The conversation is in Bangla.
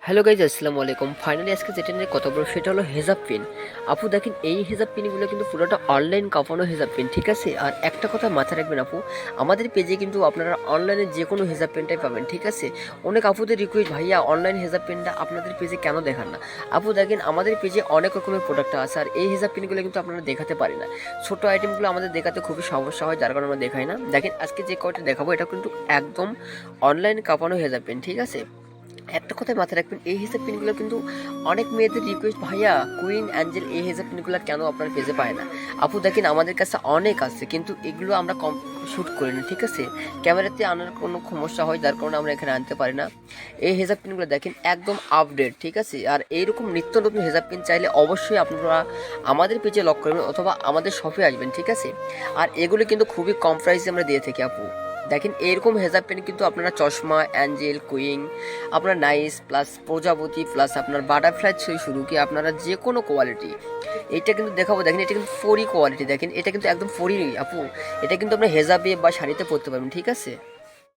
হ্যালো গাইজ, আসসালামু আলাইকুম। ফাইনালি আজকে যেটা নিয়ে কথা বলবো সেটা হলো হেজাব পিন। আপু দেখেন, এই হেজাব পিনগুলো কিন্তু পুরোটা অনলাইন কাঁপানো হেজাব পিন, ঠিক আছে? আর একটা কথা মাথায় রাখবেন আপু, আমাদের পেজে কিন্তু আপনারা অনলাইনে যে কোনো হেজাব পেনটাই পাবেন, ঠিক আছে? অনেক আপুদের রিকোয়েস্ট, ভাইয়া অনলাইন হেজাব পেনটা আপনাদের পেজে কেন দেখান না? আপু দেখেন, আমাদের পেজে অনেক রকমের প্রোডাক্ট আছে, আর এই হেজাব পিনগুলো কিন্তু আপনারা দেখাতে পারি না। ছোটো আইটেমগুলো আমাদের দেখাতে খুবই সমস্যা হয়, যার কারণে আমরা দেখাই না। দেখেন, আজকে যে কয়টা দেখাবো এটা কিন্তু একদম অনলাইন কাঁপানো হেজাব পেন, ঠিক আছে? একটা কথাই মাথায় রাখবেন, এই হেজাব পিনগুলো কিন্তু অনেক মেয়েদের রিকোয়েস্ট, ভাইয়া কুইন অ্যাঞ্জেল এই হেজাব পিনগুলো কেন আপনার পেজে পায় না? আপু দেখেন, আমাদের কাছে অনেক আছে, কিন্তু এগুলো আমরা কম শ্যুট করি না, ঠিক আছে? ক্যামেরাতে আনার কোনো সমস্যা হয়, যার কারণে আমরা এখানে আনতে পারি না। এই হেজাব পিনগুলো দেখেন একদম আপডেট, ঠিক আছে? আর এইরকম নিত্য নতুন হেজাব পিন চাইলে অবশ্যই আপনারা আমাদের পেজে লক করবেন অথবা আমাদের শপে আসবেন, ঠিক আছে? আর এগুলো কিন্তু খুবই কম প্রাইসে আমরা দিয়ে থাকি আপু। দেখেন, এরকম হেজাব পেন কিন্তু আপনারা চশমা, অ্যাঞ্জেল, কুইং, আপনার নাইস প্লাস প্রজাপতি প্লাস আপনার বাটারফ্লাই থেকে শুরু কি আপনারা যে কোনো কোয়ালিটি, এইটা কিন্তু দেখাবো। দেখেন, এটা কিন্তু ফোরি কোয়ালিটি, দেখেন এটা কিন্তু একদম ফোরি আপু। এটা কিন্তু আপনি হেজাবে বা শাড়িতে পরতে পারবেন, ঠিক আছে?